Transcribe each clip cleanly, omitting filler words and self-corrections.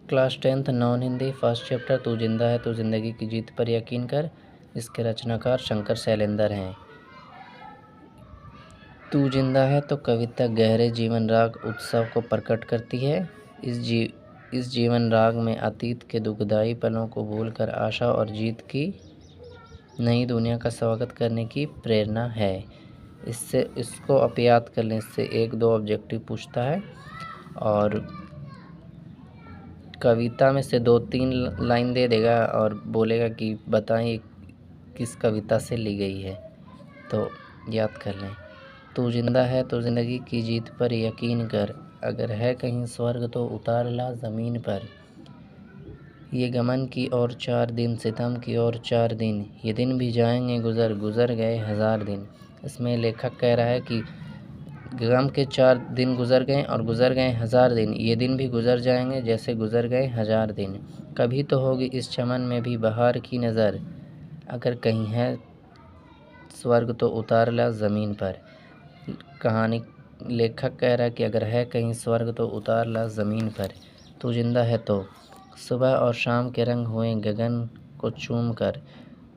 Class 10th non Hindi first chapter तू जिंदा है तो ज़िंदगी की जीत पर यकीन कर। इसके रचनाकार शंकर शैलेंद्र हैं। तू जिंदा है तो कविता गहरे जीवन राग उत्सव को प्रकट करती है। इस जीवन राग में अतीत के दुखदाई पलों को भूलकर आशा और जीत की नई दुनिया का स्वागत करने की प्रेरणा है। इसको आप याद कर लें। इससे 1-2 ऑब्जेक्टिव पूछता है और कविता में से 2-3 लाइन दे देगा और बोलेगा कि बताएं किस कविता से ली गई है, तो याद कर लें। तू जिंदा है तो ज़िंदगी की जीत पर यकीन कर, अगर है कहीं स्वर्ग तो उतार ला ज़मीन पर। ये गमन की और 4 दिन, सितम की और 4 दिन, ये दिन भी जाएंगे गुज़र, गुज़र गए 1000 दिन। इसमें लेखक कह रहा है कि गम के 4 दिन गुज़र गए और गुज़र गए 1000 दिन, ये दिन भी गुज़र जाएंगे जैसे गुज़र गए 1000 दिन। कभी तो होगी इस चमन में भी बहार की नज़र, अगर कहीं है स्वर्ग तो उतार ला ज़मीन पर। कहानी लेखक कह रहा है कि अगर है कहीं स्वर्ग तो उतार ला ज़मीन पर। तू जिंदा है तो सुबह और शाम के रंग हुए गगन को चूम कर।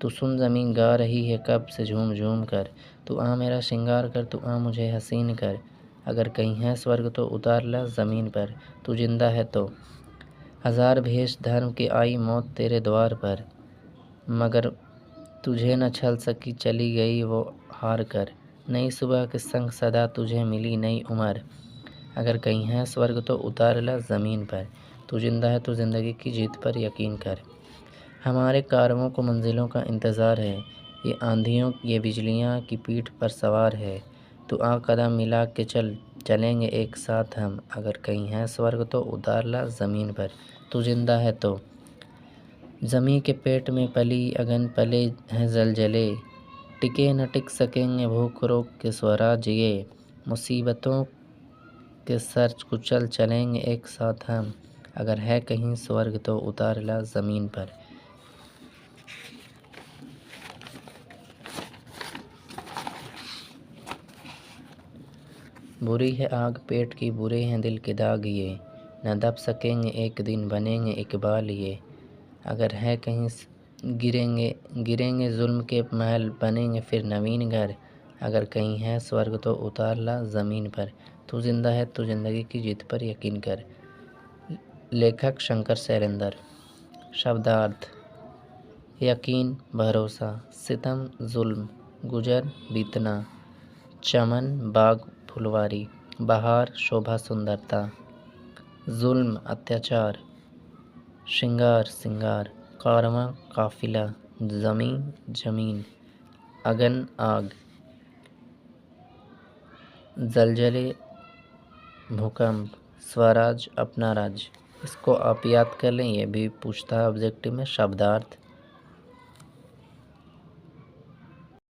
तू सुन ज़मीन गा रही है कब से झूम झूम कर। तू आ मेरा श्रृंगार कर, तू आ मुझे हसीन कर, अगर कहीं है स्वर्ग तो उतार ला ज़मीन पर। तू जिंदा है तो 1000 भेष धर्म की आई मौत तेरे द्वार पर, मगर तुझे न छल सकी चली गई वो हार कर। नई सुबह के संग सदा तुझे मिली नई उम्र, अगर कहीं है स्वर्ग तो उतार ला ज़मीन पर। तू जिंदा है तो ज़िंदगी की जीत पर यकीन कर। हमारे कारवों को मंजिलों का इंतज़ार है, ये आंधियों ये बिजलियाँ की पीठ पर सवार है। तू आ कदम मिला के चल, चलेंगे एक साथ हम, अगर कहीं है स्वर्ग तो उतार ला ज़मीन पर। तू जिंदा है तो ज़मीं के पेट में पली अगन पले हैं जलजले, टिके न टिक सकेंगे भूख रोग के स्वराज ये। मुसीबतों के सर कुचल चलेंगे एक साथ हम, अगर है कहीं स्वर्ग तो उतार ला ज़मीन पर। बुरी है आग पेट की, बुरे हैं दिल के दाग ये, न दब सकेंगे एक दिन बनेंगे इकबाल ये। अगर है कहीं गिरेंगे गिरेंगे जुल्म के महल, बनेंगे फिर नवीन घर, अगर कहीं है स्वर्ग तो उतार ला ज़मीन पर। तू जिंदा है तो ज़िंदगी की जीत पर यकीन कर। लेखक शंकर शैलेंद्र। शब्दार्थ: यकीन भरोसा, सितम जुल्म, गुजर बीतना, चमन बाग फुलवारी, बहार शोभा सुंदरता, जुल्म अत्याचार, श्रृंगार सिंगार, कारवां काफिला, ज़मीन जमीन, अगन आग, जलजले भूकंप, स्वराज अपना राज्य। इसको आप याद कर लें, ये भी पूछता है ऑब्जेक्टिव में। शब्दार्थ: